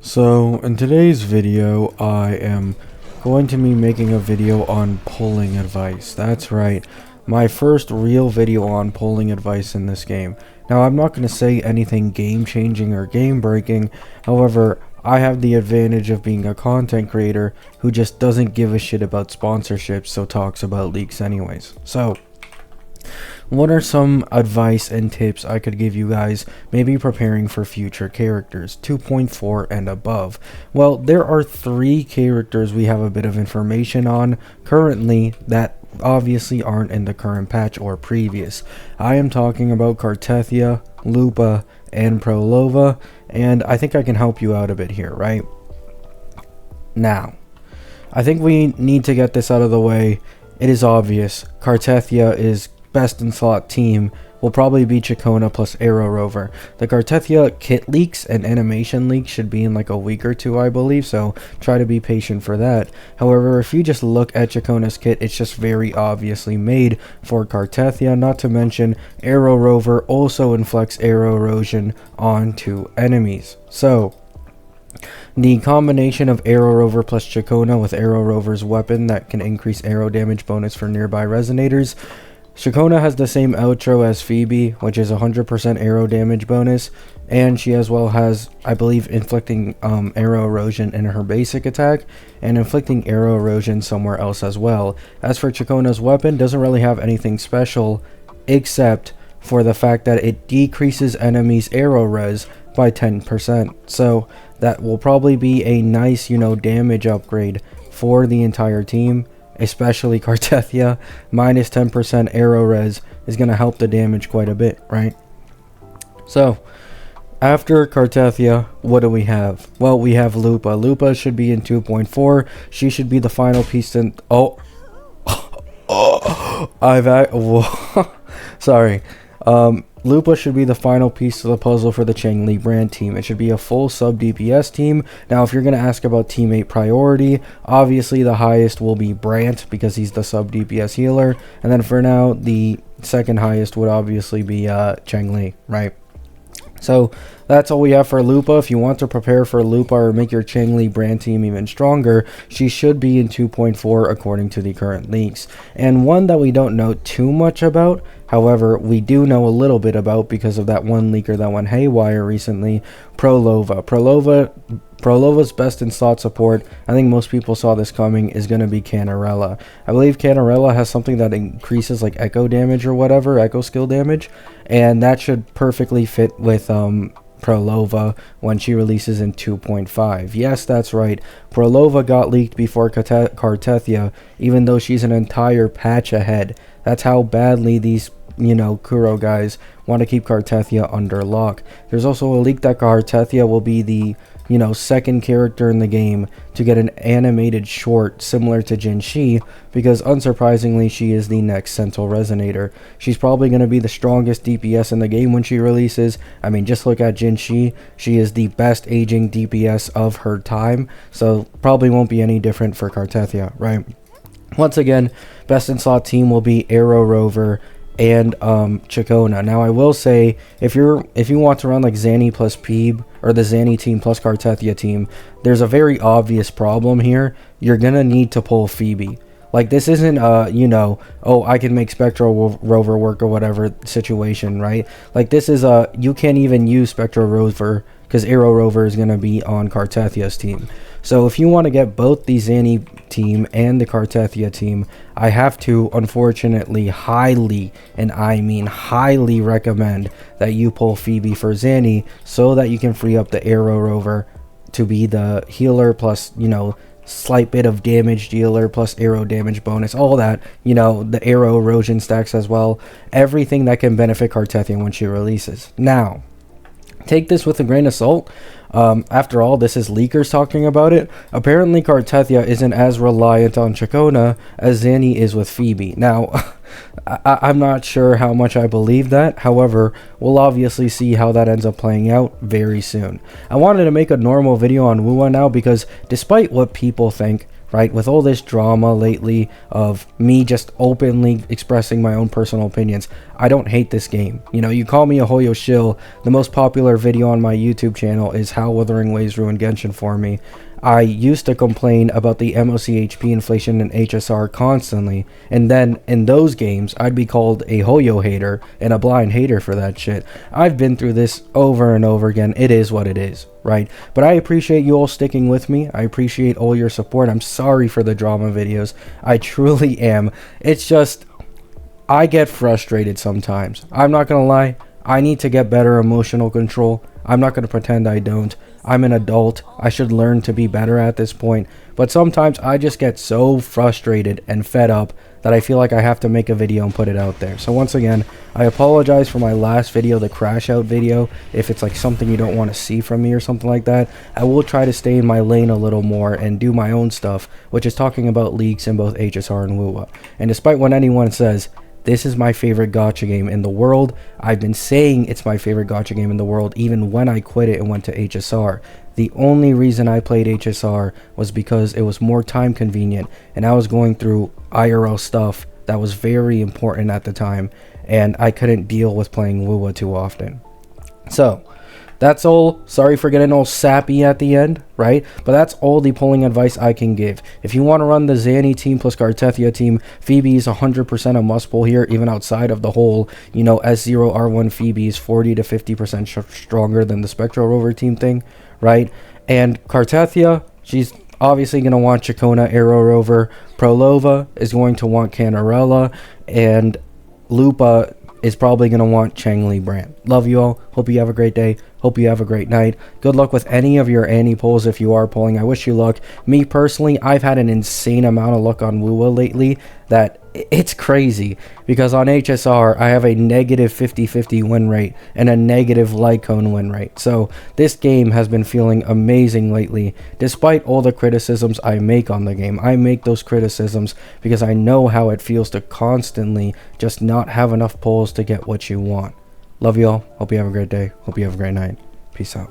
So in today's video, I am going to be making a video on polling advice. That's right, my first real video on polling advice in this game. Now I'm not going to say anything game changing or game breaking, however, I have the advantage of being a content creator who just doesn't give a shit about sponsorships, so talks about leaks anyways. So what are some advice and tips I could give you guys, maybe preparing for future characters, 2.4 and above? Well, there are 3 characters we have a bit of information on currently that obviously aren't in the current patch or previous. I am talking about Cartethyia, Lupa, and Prolova, and I think I can help you out a bit here, right? Now, I think we need to get this out of the way. It is obvious, Cartethyia is best in slot team will probably be Chacona plus Arrow Rover. The Cartethyia kit leaks and animation leaks should be in like a week or 2, I believe, so try to be patient for that. However, if you just look at Chacona's kit, it's just very obviously made for Cartethyia, not to mention Arrow Rover also inflicts arrow erosion onto enemies. So the combination of Arrow Rover plus Chacona with Arrow Rover's weapon that can increase arrow damage bonus for nearby resonators. Chacona has the same outro as Phoebe, which is 100% arrow damage bonus, and she as well has, I believe, inflicting arrow erosion in her basic attack, and inflicting arrow erosion somewhere else as well. As for Chacona's weapon, doesn't really have anything special, except for the fact that it decreases enemies' arrow res by 10%, so that will probably be a nice, damage upgrade for the entire team. Especially Cartethyia, minus 10% arrow res is going to help the damage quite a bit, right? So, after Cartethyia, what do we have? Well, we have Lupa. Lupa should be in 2.4. She should be the final piece in... Sorry. Lupa should be the final piece of the puzzle for the Changli brand team. It should be a full sub DPS team. Now, if you're going to ask about teammate priority, obviously the highest will be Brant because he's the sub DPS healer. And then for now, the second highest would obviously be Changli, right? So that's all we have for Lupa. If you want to prepare for Lupa or make your Changli brand team even stronger, she should be in 2.4 according to the current leaks. And one that we don't know too much about, however, we do know a little bit about because of that one leaker that went haywire recently, Prolova. Prolova's best in slot support, I think most people saw this coming, is going to be Canarella. I believe Canarella has something that increases like echo damage or whatever, echo skill damage, and that should perfectly fit with Prolova when she releases in 2.5. Yes, that's right. Prolova got leaked before Cartethyia, even though she's an entire patch ahead. That's how badly these Kuro guys want to keep Cartethyia under lock. There's also a leak that Cartethyia will be the second character in the game to get an animated short similar to Jinshi, because unsurprisingly she is the next Central Resonator. She's probably going to be the strongest DPS in the game when she releases. I mean, just look at Jinshi. She is the best aging DPS of her time, so probably won't be any different for Cartethyia, right? Once again, best in slot team will be Arrow Rover and Chacona. Now I will say, if you want to run like Zanny plus Peeb, or the Zanny team plus Cartethyia team, there's a very obvious problem here. You're gonna need to pull Phoebe. Like, this isn't oh, I can make Spectral Rover work or whatever situation, right? Like, this is you can't even use Spectral Rover because Arrow Rover is gonna be on Cartethyia's team. So if you want to get both the Zanny team and the Cartethyia team, I have to unfortunately highly, and I mean highly, recommend that you pull Phoebe for Zanny so that you can free up the Arrow Rover to be the healer plus, slight bit of damage dealer plus arrow damage bonus, all that, the arrow erosion stacks as well, everything that can benefit Cartethyia when she releases. Now, take this with a grain of salt. After all, this is leakers talking about it. Apparently Cartethyia isn't as reliant on Chacona as Zanny is with Phoebe. Now, I'm not sure how much I believe that. However, we'll obviously see how that ends up playing out very soon. I wanted to make a normal video on Wua now because despite what people think, right? With all this drama lately of me just openly expressing my own personal opinions, I don't hate this game. You know, you call me a Hoyo shill. The most popular video on my YouTube channel is How Wuthering Waves Ruined Genshin for Me. I used to complain about the MOCHP inflation in HSR constantly, and then in those games, I'd be called a Hoyo hater and a blind hater for that shit. I've been through this over and over again. It is what it is, right? But I appreciate you all sticking with me. I appreciate all your support. I'm sorry for the drama videos. I truly am. It's just, I get frustrated sometimes. I'm not gonna lie. I need to get better emotional control. I'm not going to pretend I don't. I'm an adult. I should learn to be better at this point. But sometimes I just get so frustrated and fed up that I feel like I have to make a video and put it out there. So once again, I apologize for my last video, the crash out video. If it's like something you don't want to see from me or something like that, I will try to stay in my lane a little more and do my own stuff, which is talking about leaks in both HSR and Lupa. And despite what anyone says, this is my favorite gacha game in the world. I've been saying it's my favorite gacha game in the world even when I quit it and went to HSR. The only reason I played HSR was because it was more time convenient and I was going through IRL stuff that was very important at the time and I couldn't deal with playing WoWa too often. So that's all. Sorry for getting all sappy at the end, right? But that's all the polling advice I can give. If you want to run the Zanny team plus Cartethyia team, Phoebe is 100% a must pull here, even outside of the whole, you know, S0R1 Phoebe is 40 to 50% stronger than the Spectral Rover team thing, right? And Cartethyia, she's obviously going to want Chacona Arrow Rover. Prolova is going to want Canarella. And Lupa is probably going to want Changli brand. Love you all. Hope you have a great day. Hope you have a great night. Good luck with any of your Annie polls if you are polling. I wish you luck. Me personally, I've had an insane amount of luck on WoWa lately that it's crazy, because on HSR I have a negative 50-50 win rate and a negative Lycone win rate. So this game has been feeling amazing lately, despite all the criticisms I make on the game. I make those criticisms because I know how it feels to constantly just not have enough polls to get what you want. Love you all. Hope you have a great day. Hope you have a great night. Peace out.